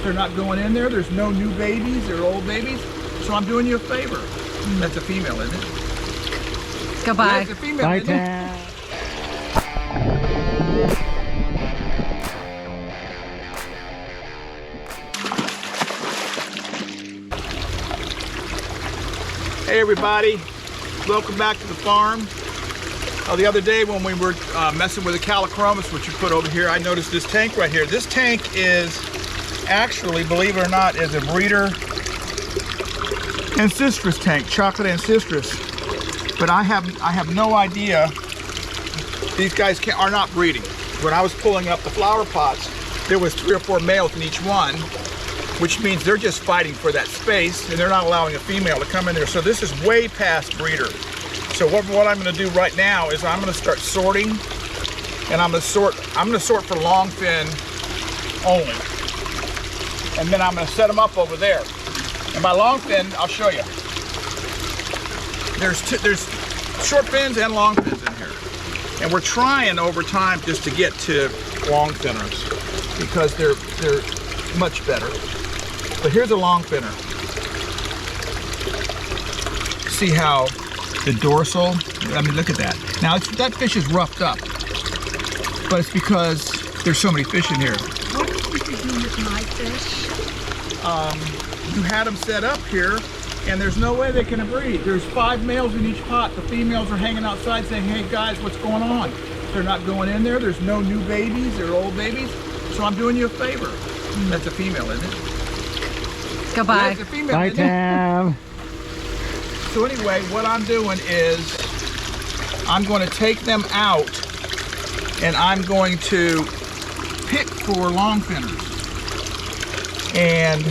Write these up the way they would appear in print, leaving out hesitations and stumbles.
They're not going in there. There's no new babies or old babies. So I'm doing you a favor. That's a female, isn't it? Let's go bye. That's a female, Bye, isn't it? Tam. Hey everybody, welcome back to the farm. The other day when we were messing with the Calachromis, which you put over here, I noticed this tank right here. This tank is actually, believe it or not, is a breeder Ancistrus tank, chocolate Ancistrus. But I have no idea. These guys are not breeding. When I was pulling up the flower pots, there was 3 or 4 males in each one, which means they're just fighting for that space and they're not allowing a female to come in there. So this is way past breeder. So what I'm going to do right now is I'm going to start sorting, and I'm going to sort for Longfin only, and then I'm going to set them up over there. And by Longfin, I'll show you. There's Shortfins and Longfins in here, and we're trying over time just to get to Longfinners because they're much better. But here's a Longfinner. See how the dorsal, I mean, look at that. Now, that fish is roughed up, but it's because there's so many fish in here. What did you do with my fish? You had them set up here, and there's no way they can breed. There's 5 males in each pot. The females are hanging outside saying, hey guys, what's going on? They're not going in there. There's no new babies or old babies. So I'm doing you a favor. That's a female, isn't it? Let's go bye. That's a female, Bye, isn't it? Tam. So anyway, what I'm doing is I'm going to take them out and I'm going to pick for Longfinners. And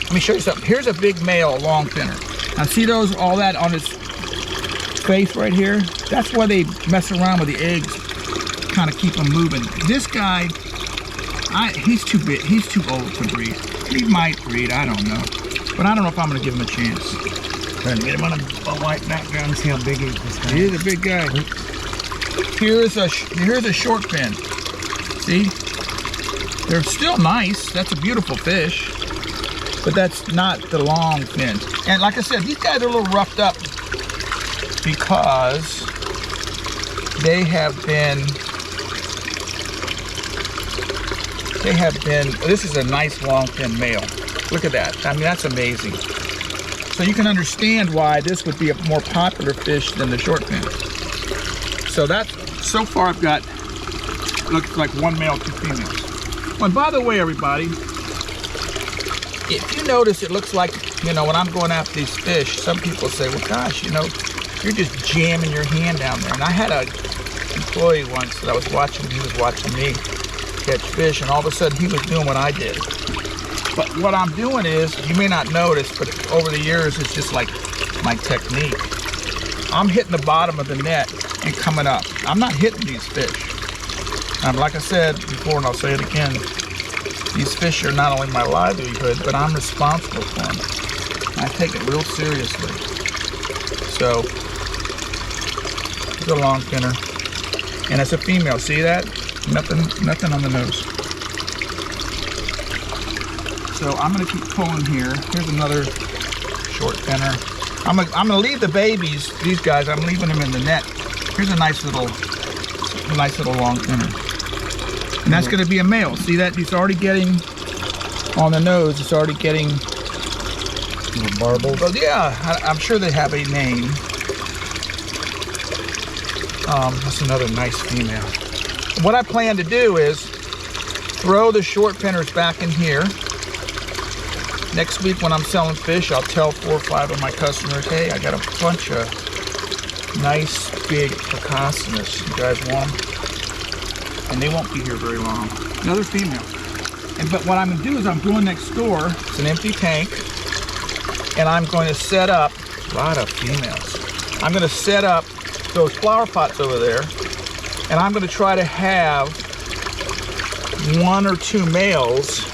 let me show you something. Here's a big male Longfinner. Now see those, all that on his face right here? That's why they mess around with the eggs, kind of keep them moving. This guy, he's too big, he's too old to breed. He might breed, I don't know. But I don't know if I'm going to give him a chance. Trying to get him on a white background and see how big he is. This guy. He is a big guy. Here's a Shortfin. See? They're still nice. That's a beautiful fish. But that's not the Longfin. And like I said, these guys are a little roughed up because they have been, this is a nice Longfin male. Look at that. I mean, that's amazing. So you can understand why this would be a more popular fish than the Shortfin. So so far I've got, looks like 1 male, 2 females. And by the way, everybody, if you notice, it looks like, you know, when I'm going after these fish, some people say, well, gosh, you know, you're just jamming your hand down there. And I had an employee once that I was watching, he was watching me catch fish, and all of a sudden he was doing what I did. But what I'm doing is, you may not notice, but over the years, it's just like my technique. I'm hitting the bottom of the net and coming up. I'm not hitting these fish. Like I said before, and I'll say it again, these fish are not only my livelihood, but I'm responsible for them. I take it real seriously. So, here's a Longfinner. And it's a female, see that? Nothing on the nose. So I'm gonna keep pulling here. Here's another Shortfinner. I'm gonna leave the babies, these guys, I'm leaving them in the net. Here's a nice little Longfinner. And that's gonna be a male. See that? It's already getting, on the nose, it's already getting marbled. Well, yeah, I'm sure they have a name. That's another nice female. What I plan to do is throw the Shortfinners back in here. Next week when I'm selling fish, I'll tell 4 or 5 of my customers, hey, I got a bunch of nice big Precocinis. You guys want them? And they won't be here very long. Another female. But what I'm going to do is I'm going next door. It's an empty tank. And I'm going to set up a lot of females. I'm going to set up those flower pots over there. And I'm going to try to have 1 or 2 males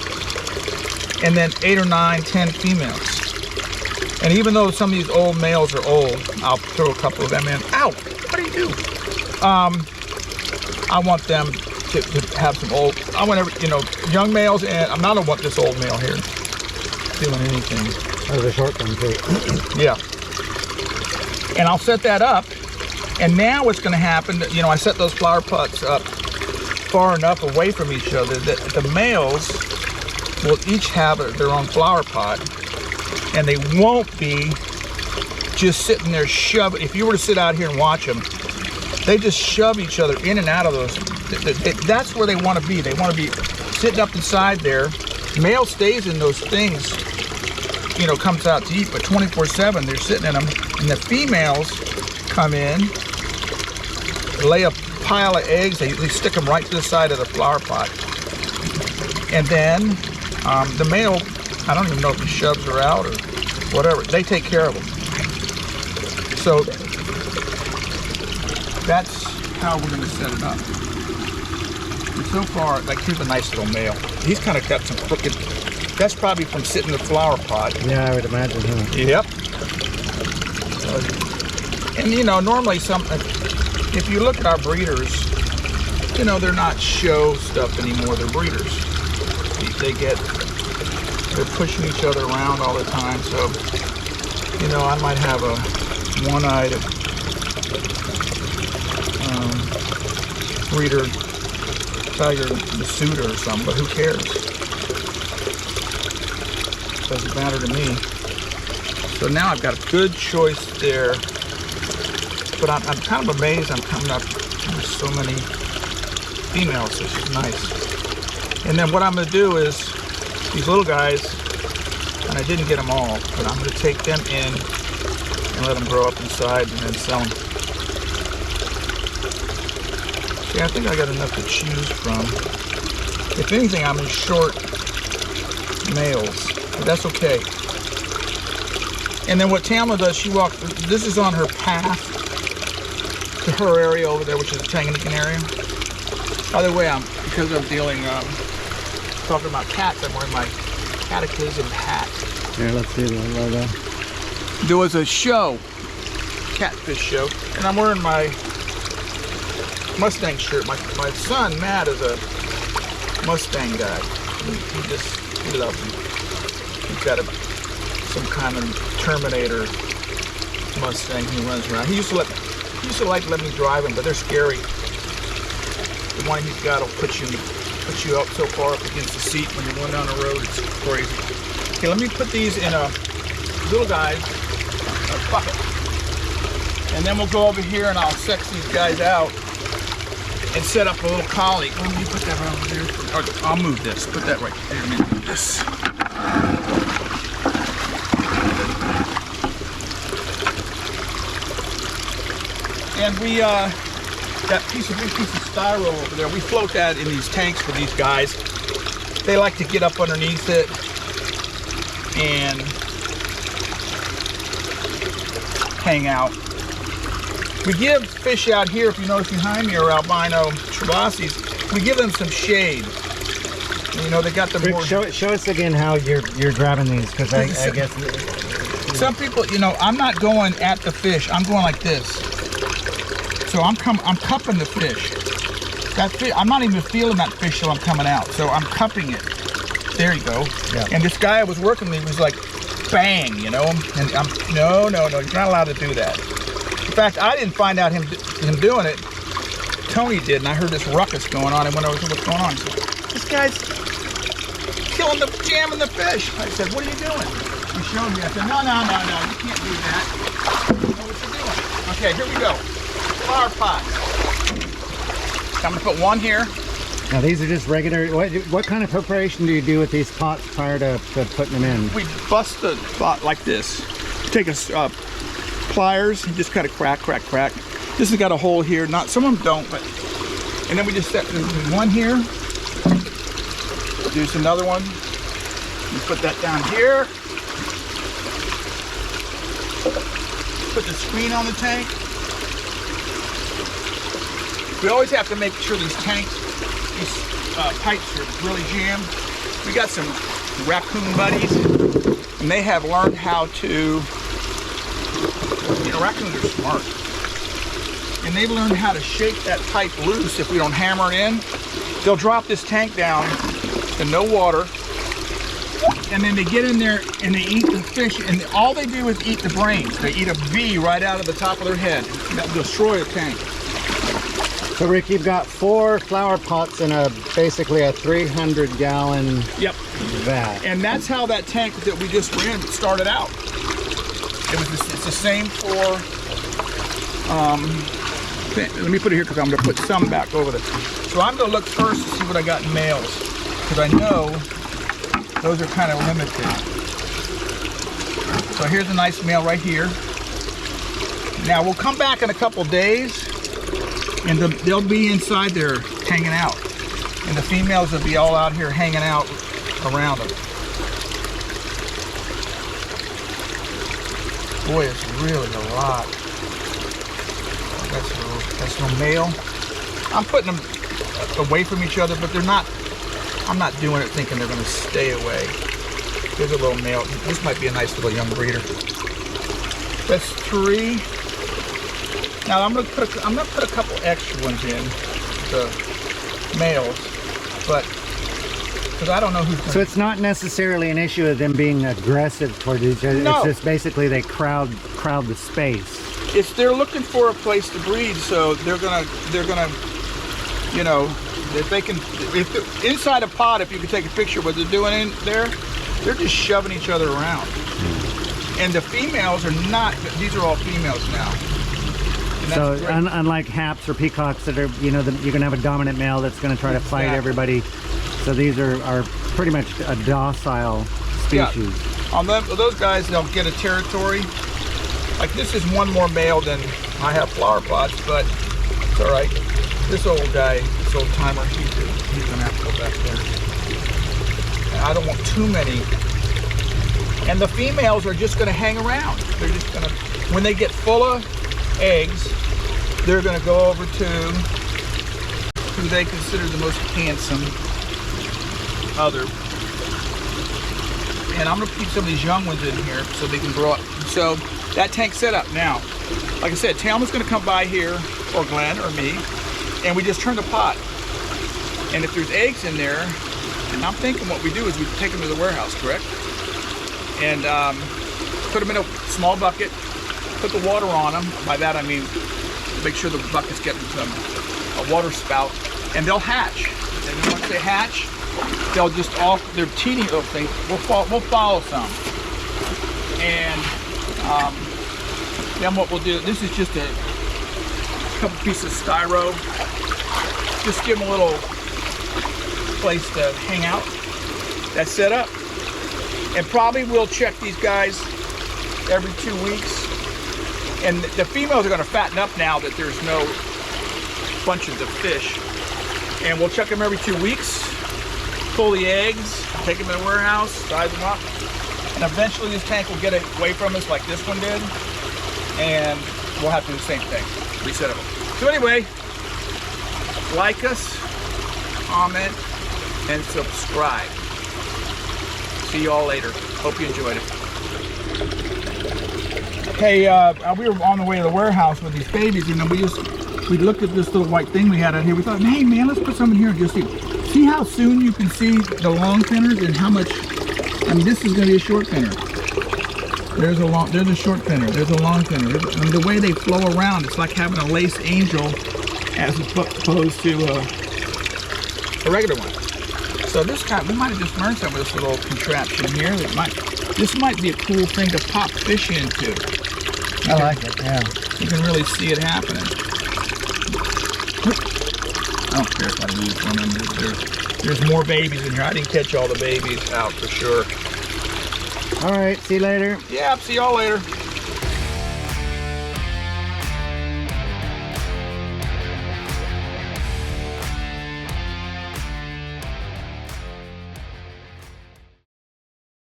and then 8 or 9, 10 females. And even though some of these old males are old, I'll throw a couple of them in. Ow! What do you do? I want them to have some old. I want every, you know, young males, and I don't want this old male here doing anything. There's a short one too. Yeah. And I'll set that up, and now what's going to happen? You know, I set those flower pots up far enough away from each other that the males will each have their own flower pot, and they won't be just sitting there shoving. If you were to sit out here and watch them, they just shove each other in and out of those. That's where they want to be. They want to be sitting up inside there. Male stays in those things, you know, comes out to eat, but 24/7 they're sitting in them. And the females come in, lay a pile of eggs. They stick them right to the side of the flower pot. And then the male, I don't even know if he shoves her out or whatever. They take care of them. So that's how we're going to set it up. And so far, like, here's a nice little male. He's kind of got some crooked. That's probably from sitting in the flower pot. Yeah, I would imagine. Huh? Yep. And you know, normally if you look at our breeders, you know, they're not show stuff anymore. They're breeders. They're pushing each other around all the time. So, you know, I might have a one-eyed breeder tiger, the suitor or something, but who cares? Doesn't matter to me. So now I've got a good choice there, but I'm kind of amazed I'm coming up with so many females. This is nice. And then what I'm going to do is these little guys, and I didn't get them all, but I'm going to take them in and let them grow up inside and then sell them. Yeah, I think I got enough to choose from. If anything, I'm in short males, but that's okay. And then what Tamla does, she walks, this is on her path to her area over there, which is the Tanganyikan area. By the way, because I'm talking about cats, I'm wearing my catechism hat. Yeah, let's do the logo. There was a show, catfish show, and I'm wearing my Mustang shirt. My son, Matt, is a Mustang guy. He loves him. He's got some kind of Terminator Mustang he runs around. He used to like let me drive them, but they're scary. The one he's got will put you up so far up against the seat when you're going down the road. It's crazy. Okay, let me put these in a little guys, a bucket, and then we'll go over here and I'll sex these guys out and set up a little collie. Let me put that right over there. Or I'll move this. Put that right there. Let me move this. And we that big piece of styro over there, we float that in these tanks for these guys. They like to get up underneath it and hang out. We give fish out here, if you notice behind me, are albino travassis. We give them some shade. You know, they got the Rick, more. show us again how you're grabbing these, because I guess some people, you know, I'm not going at the fish. I'm going like this. So I'm cupping the fish. That fish, I'm not even feeling that fish till I'm coming out. So I'm cupping it. There you go. Yeah. And this guy I was working with was like, bang, you know. And I'm no, you're not allowed to do that. In fact, I didn't find out him doing it. Tony did, and I heard this ruckus going on, and when I was what's going on, he said, this guy's jamming the fish. I said, what are you doing? He showed me. I said, no, you can't do that. You know what you're doing. Okay, here we go. Flower pot. I'm gonna put one here. Now these are just regular. What kind of preparation do you do with these pots prior to putting them in? We bust the pot like this. Take a pliers and just kind of crack. This has got a hole here. Not some of them don't, but and then we just set one here. There's another one. We put that down here. Put the screen on the tank. We always have to make sure these tanks, these pipes are really jammed. We got some raccoon buddies, and they have learned how to, you know, raccoons are smart. And they've learned how to shake that pipe loose if we don't hammer it in. they'll drop this tank down in no water, and then they get in there and they eat the fish, and all they do is eat the brains. They eat a V right out of the top of their head. That'll destroy a tank. So Rick, you've got 4 flower pots in basically a 300-gallon Yep. vat. And that's how that tank that we just ran started out. It's the same for, let me put it here because I'm going to put some back over there. So I'm going to look first to see what I got in males, because I know those are kind of limited. So here's a nice male right here. Now we'll come back in a couple days, and they'll be inside there hanging out, and the females will be all out here hanging out around them. Boy, it's really a lot. Oh, that's no male. I'm putting them away from each other, but they're not. I'm not doing it thinking they're going to stay away. There's a little male. This might be a nice little young breeder. That's 3. Now I'm going to put a couple extra ones in, the males, but because I don't know who's going to. So it's not necessarily an issue of them being aggressive toward each other. No. It's just basically they crowd the space. They're looking for a place to breed, so they're gonna, you know, if they're inside a pod, if you can take a picture of what they're doing in there, they're just shoving each other around. And the females are not. These are all females now. So unlike haps or peacocks that are, you know, you're gonna have a dominant male that's gonna try to fight everybody. So these are pretty much a docile species. Yeah. On those guys, they'll get a territory. Like this is one more male than I have flower pots, but it's all right. This old guy, this old timer, he's gonna have to go back there. And I don't want too many. And the females are just gonna hang around. They're just gonna, when they get full of eggs, they're gonna go over to who they consider the most handsome other. And I'm gonna keep some of these young ones in here so they can grow up. So that tank's set up now. Like I said, Talmad's gonna come by here, or Glenn, or me, and we just turn the pot. And if there's eggs in there, and I'm thinking what we do is we take them to the warehouse, correct? And put them in a small bucket, put the water on them. By that I mean, make sure the bucket's getting some a water spout, and they'll hatch. And then once they hatch, they'll just they're teeny little things. We'll follow some. And then what we'll do, this is just a couple pieces of styro. Just give them a little place to hang out. That's set up. And probably we'll check these guys every 2 weeks. And the females are gonna fatten up now that there's no bunches of fish. And we'll check them every 2 weeks, pull the eggs, take them in the warehouse, size them up. And eventually this tank will get away from us like this one did. And we'll have to do the same thing, reset them. So anyway, like us, comment, and subscribe. See you all later. Hope you enjoyed it. Hey, we were on the way to the warehouse with these babies, and then we looked at this little white thing we had out here. We thought, hey man, let's put some in here and just see how soon you can see the long finners and how much. I mean, this is going to be a short finner. There's a short finner. There's a long finner. And the way they flow around, it's like having a lace angel as opposed to a regular one. So we might have just learned some of this little contraption here. This might be a cool thing to pop fish into. I like it, yeah. You can really see it happening. I don't care if I lose one of them. There's more babies in here. I didn't catch all the babies out for sure. All right, see you later. Yeah, see y'all later.